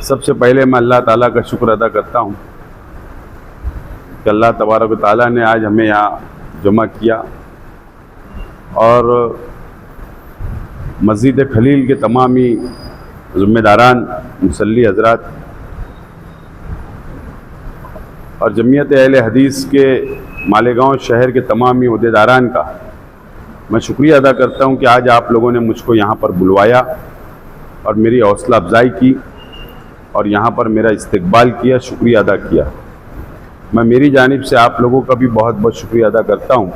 सबसे पहले मैं अल्लाह ताला का शुक्र अदा करता हूँ कि अल्लाह तबारक व ताला ने आज हमें यहाँ जमा किया और मस्जिद खलील के तमामी ज़िम्मेदारान, मुसल्ली हज़रात और जमीयत अहले हदीस के मालेगांव शहर के तमामी अहदेदारान का मैं शुक्रिया अदा करता हूं कि आज आप लोगों ने मुझको यहाँ पर बुलवाया और मेरी हौसला अफजाई की और यहाँ पर मेरा इस्तकबाल किया, शुक्रिया अदा किया। मैं मेरी जानिब से आप लोगों का भी बहुत बहुत शुक्रिया अदा करता हूँ।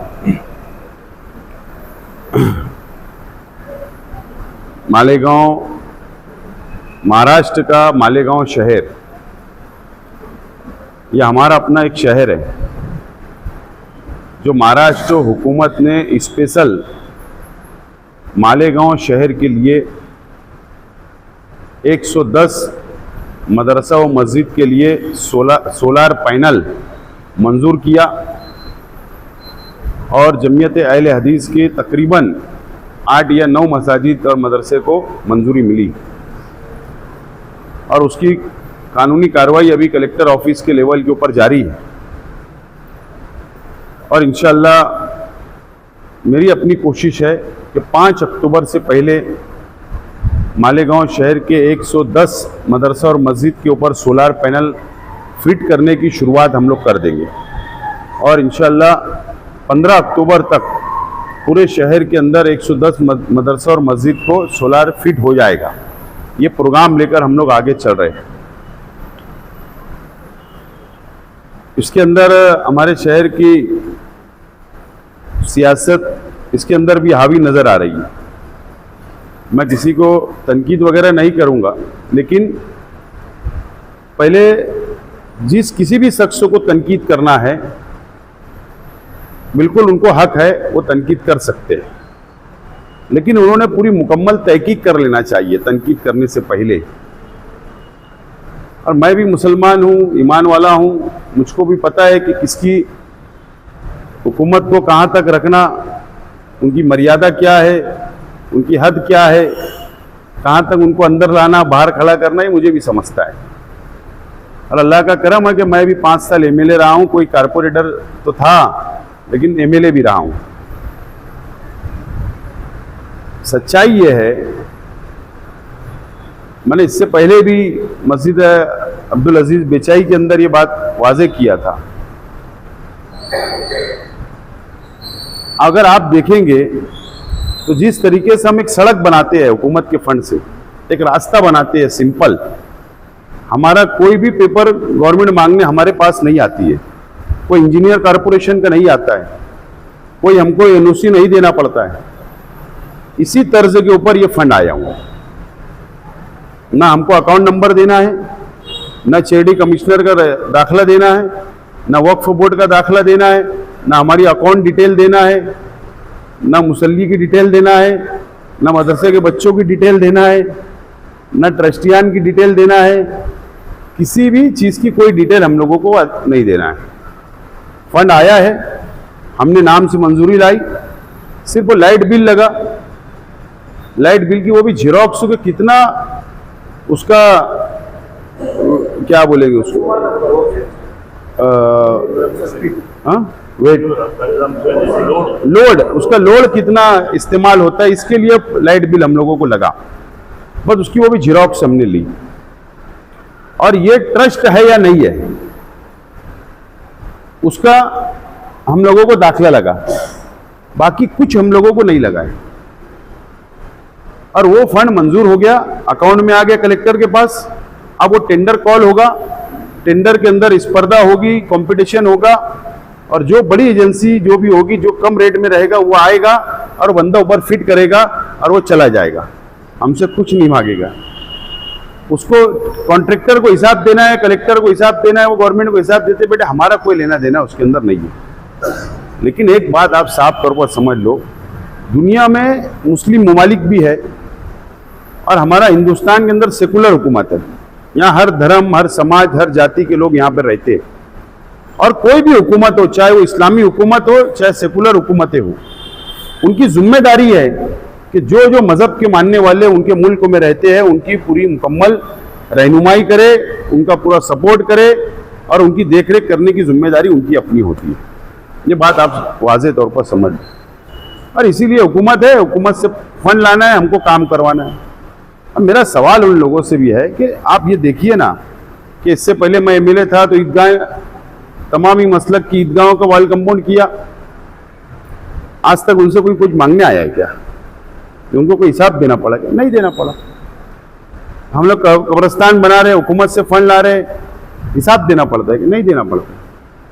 मालेगांव, महाराष्ट्र का मालेगांव शहर, यह हमारा अपना एक शहर है जो महाराष्ट्र हुकूमत ने स्पेशल मालेगांव शहर के लिए 110 मदरसा व मस्जिद के लिए सोलार पैनल मंजूर किया और जमीयत अहले हदीस के तकरीबन 8 या 9 मसाजिद और मदरसे को मंजूरी मिली और उसकी कानूनी कार्रवाई अभी कलेक्टर ऑफिस के लेवल के ऊपर जारी है। और इंशाअल्लाह मेरी अपनी कोशिश है कि 5 अक्टूबर से पहले मालेगांव शहर के 110 मदरसा और मस्जिद के ऊपर सोलार पैनल फिट करने की शुरुआत हम लोग कर देंगे और इंशाअल्लाह 15 अक्टूबर तक पूरे शहर के अंदर 110 मदरसा और मस्जिद को सोलार फिट हो जाएगा। ये प्रोग्राम लेकर हम लोग आगे चल रहे हैं। इसके अंदर हमारे शहर की सियासत इसके अंदर भी हावी नज़र आ रही है। मैं किसी को तनकीद वगैरह नहीं करूंगा, लेकिन पहले किसी भी शख्स को तनकीद करना है, बिल्कुल उनको हक है, वो तनकीद कर सकते हैं, लेकिन उन्होंने पूरी मुकम्मल तहकीक कर लेना चाहिए तनकीद करने से पहले। और मैं भी मुसलमान हूँ, ईमान वाला हूँ, मुझको भी पता है कि किसकी हुकूमत को कहाँ तक रखना, उनकी मर्यादा क्या है, उनकी हद क्या है, कहाँ तक उनको अंदर लाना, बाहर खड़ा करना, ही मुझे भी समझता है। और अल्लाह का करम है कि मैं भी 5 साल एमएलए रहा हूँ। कोई कारपोरेटर तो था, लेकिन एमएलए भी रहा हूँ। सच्चाई ये है, मैंने इससे पहले भी मस्जिद अब्दुल अजीज बेचाई के अंदर ये बात वाज़े किया था। अगर आप देखेंगे तो जिस तरीके से हम एक सड़क बनाते हैं हुकूमत के फंड से, एक रास्ता बनाते हैं सिंपल, हमारा कोई भी पेपर गवर्नमेंट मांगने हमारे पास नहीं आती है, कोई इंजीनियर कॉरपोरेशन का नहीं आता है, कोई हमको एनओसी नहीं देना पड़ता है। इसी तर्ज के ऊपर ये फंड आया हुआ है। ना हमको अकाउंट नंबर देना है, ना चेडी कमिश्नर का दाखला देना है, ना वक्फ बोर्ड का दाखला देना है, ना हमारी अकाउंट डिटेल देना है, ना मुसल्ली की डिटेल देना है, ना मदरसे के बच्चों की डिटेल देना है, ना ट्रस्टियान की डिटेल देना है। किसी भी चीज़ की कोई डिटेल हम लोगों को नहीं देना है। फंड आया है, हमने नाम से मंजूरी लाई, सिर्फ वो लाइट बिल लगा, लाइट बिल की वो भी जेरोक्स के कितना, उसका क्या बोलेंगे उसको, वेट लोड, उसका लोड कितना इस्तेमाल होता है, इसके लिए लाइट बिल हम लोगों को लगा, बस उसकी वो भी जेरोक्स हमने ली। और ये ट्रस्ट है या नहीं है, उसका हम लोगों को दाखला लगा, बाकी कुछ हम लोगों को नहीं लगा है। और वो फंड मंजूर हो गया, अकाउंट में आ गया कलेक्टर के पास। अब वो टेंडर कॉल होगा, टेंडर के अंदर स्पर्धा होगी, कंपटीशन होगा, और जो बड़ी एजेंसी जो भी होगी, जो कम रेट में रहेगा, वो आएगा और बंदा ऊपर फिट करेगा और वो चला जाएगा, हमसे कुछ नहीं मांगेगा। उसको कॉन्ट्रैक्टर को हिसाब देना है, कलेक्टर को हिसाब देना है, वो गवर्नमेंट को हिसाब देते, बेटे हमारा कोई लेना देना उसके अंदर नहीं है। लेकिन एक बात आप साफ तौर पर समझ लो, दुनिया में मुस्लिम ममालिक भी है और हमारा हिंदुस्तान के अंदर सेकुलर हुकूमत है। यहाँ हर धर्म, हर समाज, हर जाति के लोग यहाँ पर रहते हैं। और कोई भी हुकूमत हो, चाहे वो इस्लामी हुकूमत हो, चाहे सेकुलर हुकूमतें हो, उनकी जिम्मेदारी है कि जो जो मज़हब के मानने वाले उनके मुल्क में रहते हैं, उनकी पूरी मुकम्मल रहनुमाई करे, उनका पूरा सपोर्ट करे और उनकी देखरेख करने की जिम्मेदारी उनकी अपनी होती है। ये बात आप वाज़ेह तौर पर समझ। और इसीलिए हुकूमत है, हुकूमत से फंड लाना है, हमको काम करवाना है। अब मेरा सवाल उन लोगों से भी है कि आप ये देखिए ना कि इससे पहले मैं एमएलए था तो ईदगाह, तमाम ही मसलक की ईदगाहों का वॉल कंपाउंड किया। आज तक उनसे कोई कुछ मांगने आया है क्या? उनको कोई हिसाब देना पड़ा क्या? नहीं देना पड़ा। हम लोग कब्रिस्तान बना रहे, हुकूमत से फंड ला रहे, हिसाब देना पड़ता है कि नहीं देना पड़ता?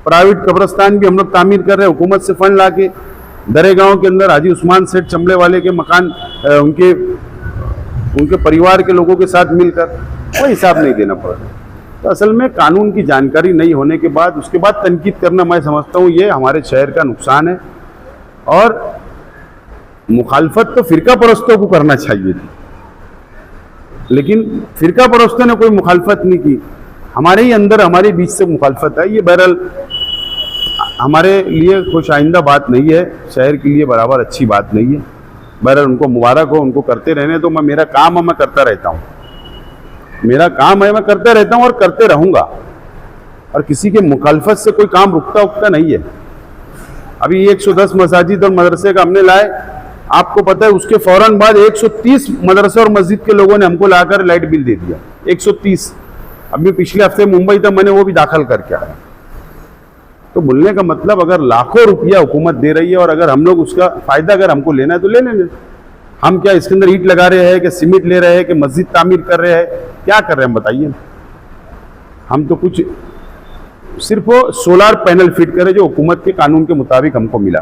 प्राइवेट कब्रिस्तान भी हम लोग तामीर कर रहे हैं हुकूमत से फंड ला के। दरे गाँव के अंदर हाजी उस्मान सेठ चमड़े वाले के मकान उनके परिवार के लोगों के साथ मिलकर, कोई हिसाब नहीं देना पड़ता। तो असल में कानून की जानकारी नहीं होने के बाद उसके बाद तनकीद करना, मैं समझता हूँ ये हमारे शहर का नुकसान है। और मुखालफत तो फिरका परस्तों को करना चाहिए थी, लेकिन फिरका परस्तों ने कोई मुखालफत नहीं की। हमारे ही अंदर, हमारे बीच से मुखालफत है। ये बहरहाल हमारे लिए खुश आइंदा बात नहीं है, शहर के लिए बराबर अच्छी बात नहीं है। बहरहाल उनको मुबारक हो, उनको करते रहने तो। मेरा काम है, मैं करता रहता हूँ, मेरा काम है, मैं करते रहता हूँ और करते रहूँगा। और किसी के मुखालफत से कोई काम रुकता नहीं है। अभी 110 मसाजिद और मदरसे का हमने लाए, आपको पता है उसके फौरन बाद 130 मदरसे और मस्जिद के लोगों ने हमको लाकर लाइट बिल दे दिया, 130। अभी पिछले हफ्ते मुंबई था, मैंने वो भी दाखिल करके आया। तो बोलने का मतलब, अगर लाखों रुपया हुकूमत दे रही है और अगर हम लोग उसका फायदा अगर हमको लेना है तो ले लेंगे। हम क्या इसके अंदर ईंट लगा रहे हैं कि सीमेंट ले रहे हैं कि मस्जिद तामीर कर रहे हैं, क्या कर रहे हैं बताइए? हम तो कुछ सिर्फ वो सोलार पैनल फिट करें जो हुकूमत के कानून के मुताबिक हमको मिला।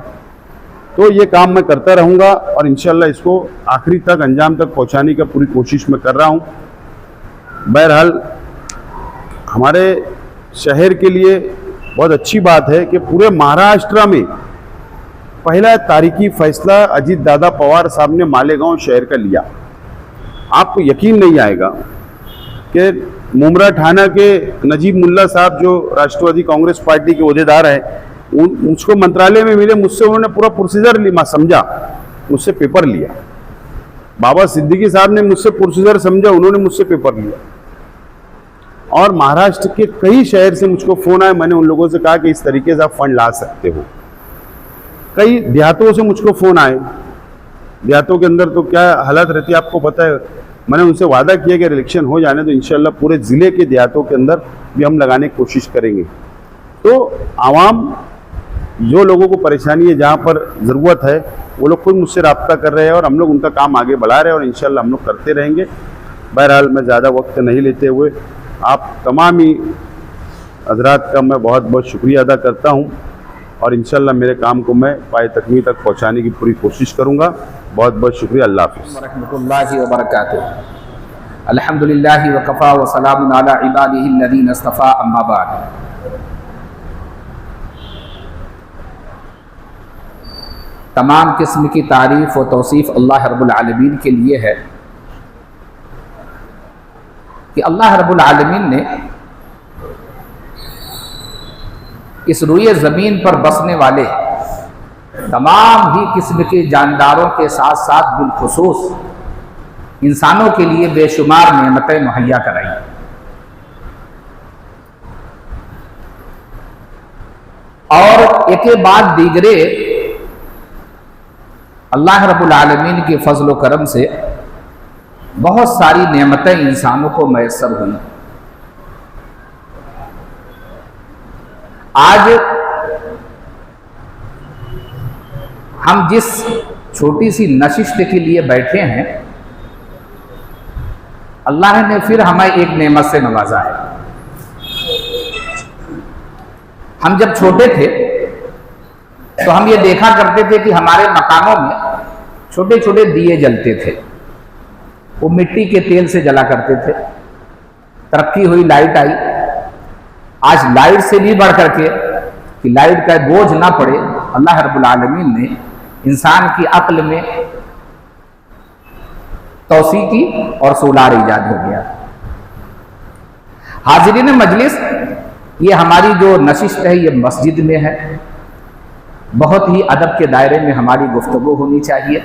तो ये काम मैं करता रहूँगा और इंशाल्लाह इसको आखिरी तक, अंजाम तक पहुँचाने का पूरी कोशिश मैं कर रहा हूँ। बहरहाल हमारे शहर के लिए बहुत अच्छी बात है कि पूरे महाराष्ट्र में पहला तारीखी फैसला अजीत दादा पवार साहब ने मालेगांव शहर का लिया। आपको यकीन नहीं आएगा कि मुमरा थाना के नजीब मुल्ला साहब जो राष्ट्रवादी कांग्रेस पार्टी के ओहदेदार हैं, मुझको मंत्रालय में मिले, मुझसे उन्होंने पूरा प्रोसीजर समझा, मुझसे पेपर लिया। बाबा सिद्दीकी साहब ने मुझसे प्रोसीजर समझा, उन्होंने मुझसे पेपर लिया। और महाराष्ट्र के कई शहर से मुझको फ़ोन आए, मैंने उन लोगों से कहा कि इस तरीके से आप फंड ला सकते हो। कई देहातों से मुझको फ़ोन आए, देहातों के अंदर तो क्या हालत रहती है आपको पता है। मैंने उनसे वादा किया कि इलेक्शन हो जाने तो इंशाल्लाह पूरे ज़िले के देहातों के अंदर भी हम लगाने की कोशिश करेंगे। तो आवाम, जो लोगों को परेशानी है, जहाँ पर ज़रूरत है, वो लोग खुद मुझसे रब्ता कर रहे हैं और हम लोग उनका काम आगे बढ़ा रहे हैं और इंशाल्लाह हम लोग करते रहेंगे। बहरहाल मैं ज़्यादा वक्त नहीं लेते हुए आप तमाम ही हजरात का मैं बहुत बहुत शुक्रिया अदा करता हूँ और इंशाल्लाह मेरे काम को मैं पाए तकमील तक पहुँचाने की पूरी कोशिश करूँगा। बहुत बहुत शुक्रिया। अल्लाह हाफ़िज़ रहमतुल्लाहि व बरकातुहू। अल्हम्दुलिल्लाहि व कफ़ा व सलामुन अला इबादिही अल्लज़ीना इस्तफ़ा, अम्मा बाद। तमाम किस्म की तारीफ़ व तौसीफ़ अल्लाह रब्बुल आलमीन के लिए है कि अल्लाह रब्बुल आलमीन ने इस रुए ज़मीन पर बसने वाले तमाम ही किस्म के जानदारों के साथ साथ बिलखुसूस इंसानों के लिए बेशुमार नेमतें मुहैया कराई। और एक के बाद दीगरे अल्लाह रब्बुल आलमीन के फजल व करम से बहुत सारी नेमतें इंसानों को मैसर हुई। आज हम जिस छोटी सी नशिस्त के लिए बैठे हैं, अल्लाह ने फिर हमें एक नेमत से नवाजा है। हम जब छोटे थे तो हम ये देखा करते थे कि हमारे मकानों में छोटे छोटे दिए जलते थे, वो मिट्टी के तेल से जला करते थे। तरक्की हुई, लाइट आई। आज लाइट से भी बढ़ करके कि लाइट का बोझ ना पड़े, अल्लाह रब्बुल आलमीन ने इंसान की अक्ल में तौसी की और सोलार ईजाद हो गया। हाजिरीन मजलिस, ये हमारी जो नशिस्त है ये मस्जिद में है। बहुत ही अदब के दायरे में हमारी गुफ्तगू होनी चाहिए।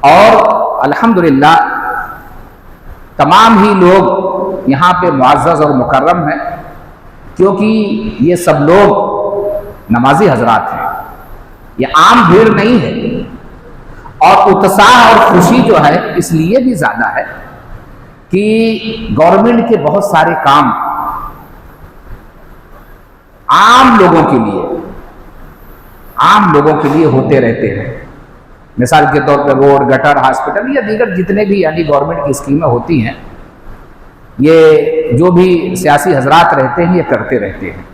और अल्हम्दुलिल्लाह तमाम ही लोग यहाँ पे मुअज़्ज़ज़ और मुकर्रम हैं, क्योंकि ये सब लोग नमाजी हजरात हैं। ये आम भीड़ नहीं है। और उत्साह और खुशी जो है इसलिए भी ज़्यादा है कि गवर्नमेंट के बहुत सारे काम आम लोगों के लिए होते रहते हैं। मिसाल के तौर पर रोड, गटर, हॉस्पिटल या दीगर जितने भी यानी गवर्नमेंट की स्कीमें होती हैं, ये जो भी सियासी हजरात रहते हैं ये करते रहते हैं।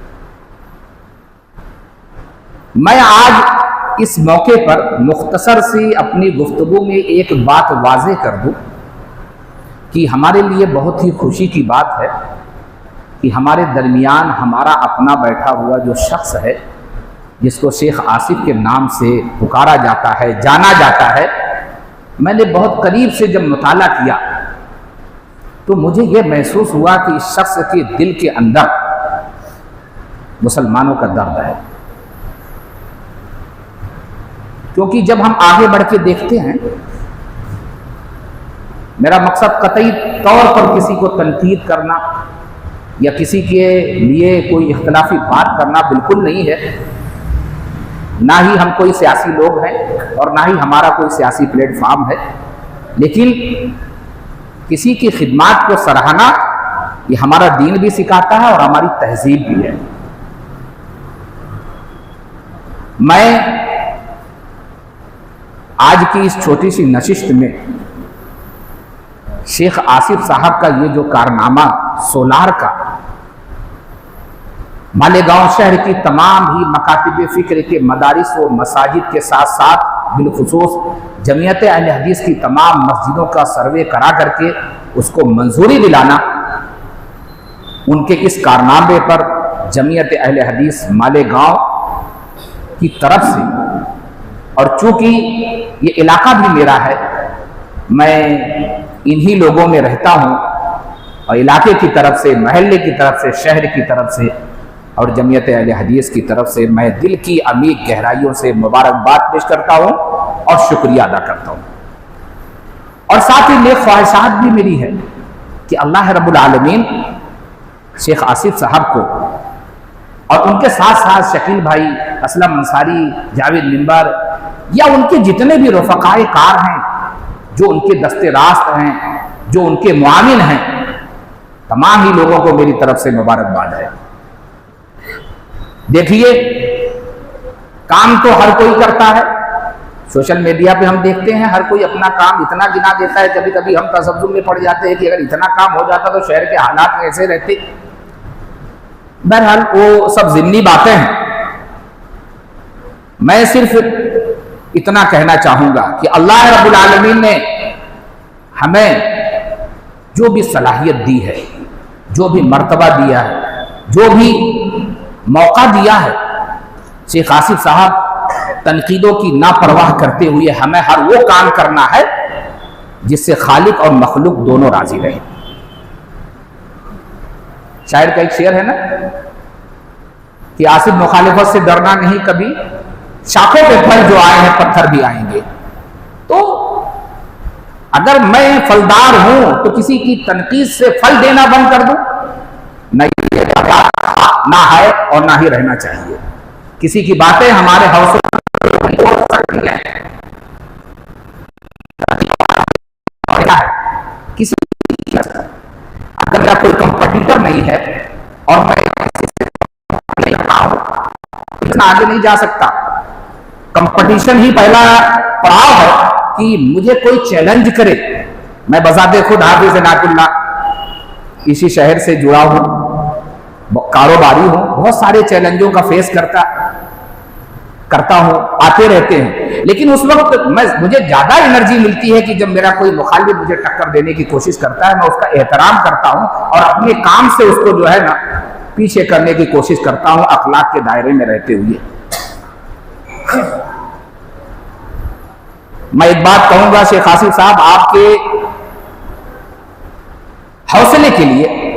मैं आज इस मौके पर मुख्तसर सी अपनी गुफ्तगू में एक बात वाज़ेह कर दूं कि हमारे लिए बहुत ही खुशी की बात है कि हमारे दरमियान हमारा अपना बैठा हुआ जो शख्स है, जिसको शेख आसिफ के नाम से पुकारा जाता है, जाना जाता है, मैंने बहुत करीब से जब मुताला किया तो मुझे यह महसूस हुआ कि इस शख्स के दिल के अंदर मुसलमानों का दर्द है। क्योंकि जब हम आगे बढ़ के देखते हैं, मेरा मकसद कतई तौर पर किसी को तनकीद करना या किसी के लिए कोई इख्तलाफी बात करना बिल्कुल नहीं है। ना ही हम कोई सियासी लोग हैं और ना ही हमारा कोई सियासी प्लेटफॉर्म है, लेकिन किसी की खिदमत को सराहना ये हमारा दीन भी सिखाता है और हमारी तहजीब भी है। मैं आज की इस छोटी सी नशिस्त में शेख आसिफ साहब का ये जो कारनामा सोलार का, मालेगांव शहर की तमाम ही मकातिब फ़िक्र के मदारिस व मसाजिद के साथ साथ बिलखुसूस जमीयत अहले हदीस की तमाम मस्जिदों का सर्वे करा करके उसको मंजूरी दिलाना, उनके इस कारनामे पर जमीयत अहले हदीस मालेगांव की तरफ से, और चूंकि ये इलाका भी मेरा है, मैं इन्हीं लोगों में रहता हूँ और इलाके की तरफ से, महल्ले की तरफ से, शहर की तरफ से और जमीयत अहले हदीस की तरफ से मैं दिल की अमीर गहराइयों से मुबारकबाद पेश करता हूँ और शुक्रिया अदा करता हूँ। और साथ ही नेक ख्वाहिशात भी मेरी है कि अल्लाह रब्बुल आलमीन शेख आसिफ साहब को और उनके साथ साथ शकील भाई, असलम अंसारी, जावेद मिंबर या उनके जितने भी रफ़क़ाए कार हैं, जो उनके दस्ते रास्त हैं, जो उनके मुआविन हैं, तमाम ही लोगों को मेरी तरफ से मुबारकबाद है। देखिए, काम तो हर कोई करता है। सोशल मीडिया पे हम देखते हैं हर कोई अपना काम इतना गिना देता है, कभी कभी हम तसव्वुर में पड़ जाते हैं कि अगर इतना काम हो जाता तो शहर के हालात कैसे रहते। बहरहाल वो सब ज़िम्नी बातें हैं। मैं सिर्फ इतना कहना चाहूँगा कि अल्लाह रब्बुल आलमीन ने हमें जो भी सलाहियत दी है, जो भी मर्तबा दिया है, जो भी मौका दिया है, शेख आसिफ साहब तनकीदों की नापरवाह करते हुए हमें हर वो काम करना है जिससे खालिक और मखलूक दोनों राजी रहे। शायर का एक शेर है ना कि आसिफ मुखालिफत से डरना नहीं कभी, शाखों पे फल जो आए हैं पत्थर भी आएंगे। तो अगर मैं फलदार हूं तो किसी की तनकीद से फल देना बंद कर दूं? नहीं, ना है और ना ही रहना चाहिए। किसी की बातें हमारे हौसले किसी अगर मेरा कोई कंपटीटर नहीं है और मैं इतना आगे नहीं जा सकता। कंपटीशन ही पहला पड़ाव है कि मुझे कोई चैलेंज करे। मैं बजाते खुद हाफिज इनायतुल्लाह इसी शहर से जुड़ा हूं, कारोबारी हूं, बहुत सारे चैलेंजों का फेस करता हूं, आते रहते हैं। लेकिन उस वक्त मुझे ज्यादा एनर्जी मिलती है कि जब मेरा कोई मुखालिफ मुझे टक्कर देने की कोशिश करता है, मैं उसका एहतराम करता हूं और अपने काम से उसको जो है ना पीछे करने की कोशिश करता हूं, अखलाक के दायरे में रहते हुए। मैं एक बात कहूंगा शेख आसिफ साहब, आपके हौसले के लिए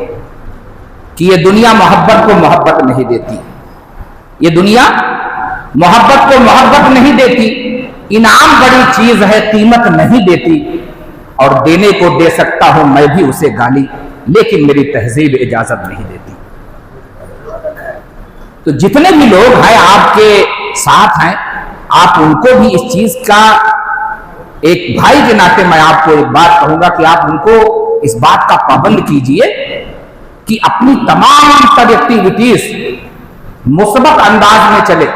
कि ये दुनिया मोहब्बत को मोहब्बत नहीं देती, ये दुनिया मोहब्बत को मोहब्बत नहीं देती। इनाम बड़ी चीज है, कीमत नहीं देती। और देने को दे सकता हूं मैं भी उसे गाली, लेकिन मेरी तहजीब इजाजत नहीं देती। तो जितने भी लोग हैं आपके साथ हैं, आप उनको भी इस चीज का, एक भाई के नाते मैं आपको एक बात कहूंगा कि आप उनको इस बात का पाबंद कीजिए कि अपनी तमाम तर एक्टिविटीज मुस्बत अंदाज में चले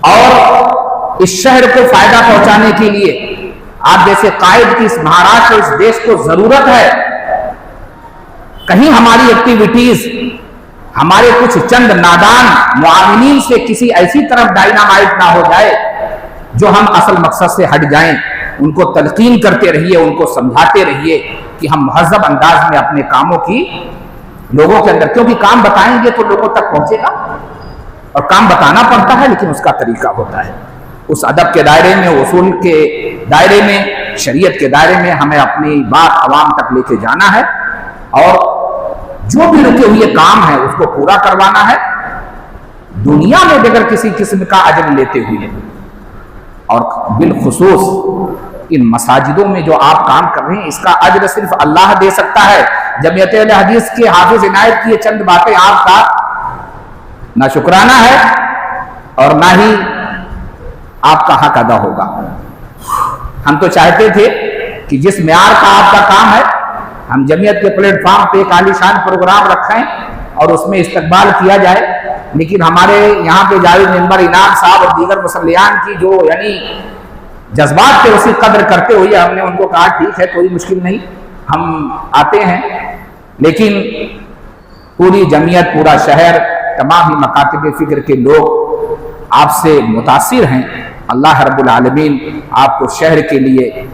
और इस शहर को फायदा पहुंचाने के लिए आप जैसे कायद की इस महाराष्ट्र, इस देश को जरूरत है। कहीं हमारी एक्टिविटीज, हमारे कुछ चंद नादान मुआविनीन से किसी ऐसी तरफ डायनामाइट ना हो जाए जो हम असल मकसद से हट जाएं। उनको तलकीन करते रहिए, उनको समझाते रहिए कि हम महज़ब अंदाज में अपने कामों की लोगों के अंदर, क्योंकि काम बताएंगे तो लोगों तक पहुंचेगा और काम बताना पड़ता है, लेकिन उसका तरीका होता है। उस अदब के दायरे में, उसूल के दायरे में, शरीयत के दायरे में हमें अपनी बात अवाम तक लेके जाना है और जो भी रुके हुए काम है उसको पूरा करवाना है, दुनिया में बगैर किसी किस्म का अजर लेते हुए। और बिलखुसूस इन मसाजिदों में जो आप काम कर रहे हैं, इसका अजर सिर्फ अल्लाह दे सकता है। जमीयत अहले हदीस के हाफिज इनायत की ये चंद बातें आपका ना शुक्राना है और ना ही आपका हक अदा होगा। हम तो चाहते थे कि जिस म्यार का आपका काम है, हम जमीयत के प्लेटफॉर्म पे एक आलीशान प्रोग्राम रखें और उसमें इस्तकबाल किया जाए, लेकिन हमारे यहाँ पे जावेद मेंबर इनाम साहब और दीगर मुसल्लियान की जो यानी जज्बात थे, उसी कदर करते हुए हमने उनको कहा ठीक है, कोई मुश्किल नहीं, हम आते हैं। लेकिन पूरी जमीयत, पूरा शहर, तमाम ही मकातिब फिक्र के लोग आपसे मुतासिर हैं। अल्लाह रब्बुल आलमीन आपको शहर के लिए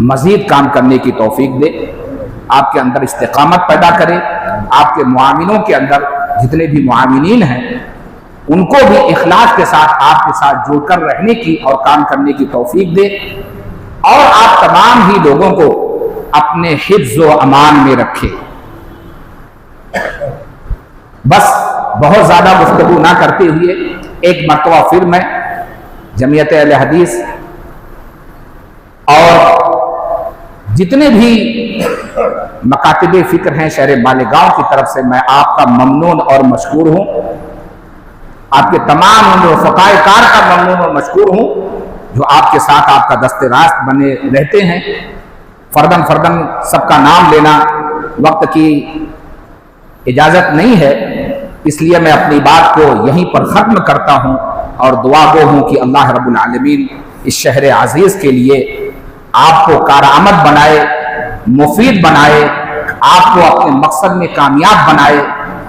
मजीद काम करने की तौफीक दे, आपके अंदर इस्तिकामत पैदा करे, आपके मुआमिनों के अंदर जितने भी मुआमिनीन हैं उनको भी इखलास के साथ आपके साथ जुड़कर रहने की और काम करने की तौफीक दे और आप तमाम ही लोगों को अपने हिफ्ज़ व अमान में रखे। बस बहुत ज्यादा गुफ्तगू ना करते हुए एक मरतबा फिर मैं जमीयत अहले हदीस और जितने भी मकातिबे फिक्र हैं शहर मालेगांव की तरफ से मैं आपका ममनून और मशकूर हूं। आपके तमाम रफ़क़ाए कार का ममनून और मशकूर हूं जो आपके साथ आपका दस्ते रास्त बने रहते हैं। फर्दन फर्दन सबका नाम लेना वक्त की इजाज़त नहीं है, इसलिए मैं अपनी बात को यहीं पर ख़त्म करता हूं और दुआ गो हूं कि अल्लाह रब्बुल आलमीन इस शहर अज़ीज़ के लिए आपको कारआमद बनाए, मुफीद बनाए, आपको अपने मकसद में कामयाब बनाए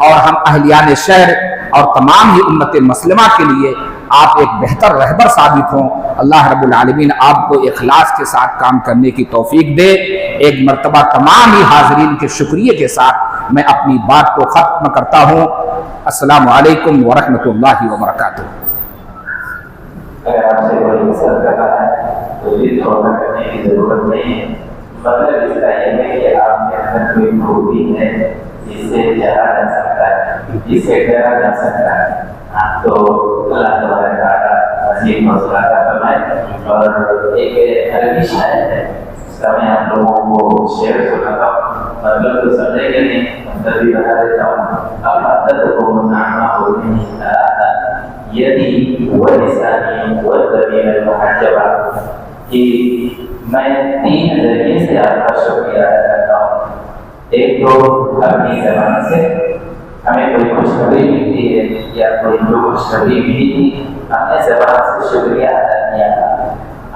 और हम अहलियान शहर और तमाम ही उम्मत मुस्लिमा के लिए आप एक बेहतर रहबर साबित हों। अल्लाह रब्बुल आलमीन आपको इखलास के साथ काम करने की तौफीक दे। एक मर्तबा तमाम ही हाज़रीन के शुक्रिया के साथ मैं अपनी बात को ख़त्म करता हूँ। अस्सलामु अलैकुम व रहमतुल्लाहि व बरकातुहू। आपसे कोई मसला कर रहा है तो ये तौबा करने की जरूरत नहीं है। मतलब इसका यह है कि आपके अंदर कोई खूबी है जिससे जरा जा सकता है, जिससे डरा जा सकता है, तो अल्लाह तबारक तआला मज़ीद हौसला अता फरमाए। और एक अरबी शायर है, उसका मैं आप लोगों को शेर सुनाता हूँ, मतलब तो समझेंगे नहीं, मतलब भी बता देता हूँ। अब अदद को नामा होने नहीं यदि वह निशानी वह ज़मीन मुहज्जबा, कि मैं 3 जरिए से आपका शुक्रिया अदा करता हूँ। एक तो अपनी ज़बान से हमें कोई खुशखबरी मिलती है या कोई जो खुशखबरी मिली थी, हमने ज़बान से शुक्रिया अदा किया था।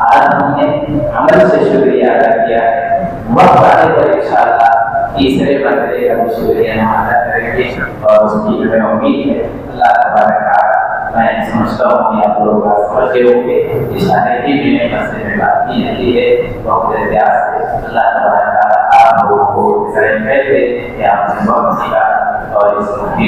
आज हमने अमल से शुक्रिया अदा किया है। वक्त आने पर इंशाअल्लाह तीसरे बंदे का भी शुक्रिया अदा करेंगे और उसकी हमें उम्मीद है। अल्लाह तबारक तआला, मैं समझता हूँ कि आप लोग समझते होंगे इस शादी की मैंने मसले में बात की जाती है बहुत एहतियात से। अल्लाह तबारक तआला आप लोगों को कहते कि आपने बहुत सीखा और इस मुफ्ती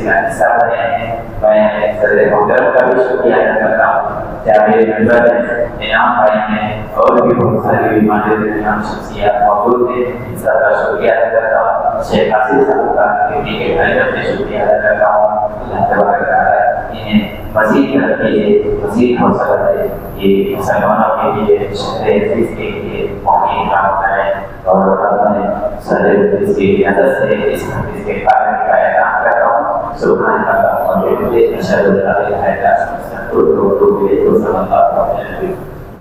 का हिस्सा बने हैं। मैं सदर मोहतरम का भी शुक्रिया अदा करता हूँ। जावेद मेंबर हैं, इनाम भाई हैं और भी बहुत सारी इमाम शख्सियत मौजूद हैं, इन सबका शुक्रिया अदा करता हूँ। शेख हासिल साहब का के शुक्रिया अदा करता हूँ। अल्लाह तबारक तआला इन्हें मजीद तरक्की है, मजीद हौसला है, ये मुसलमानों के लिए, शहर अजीज के लिए मुहिम काम करें और अपने सदर इसकी इजाज़त से इस हदीस के कारण का ऐलान कर रहा हूँ। सुभान अल्लाह व बिहम्दिही, अशहदु अन ला इलाहा इल्ला अंता, अस्तगफिरुका व अतूबु इलैह।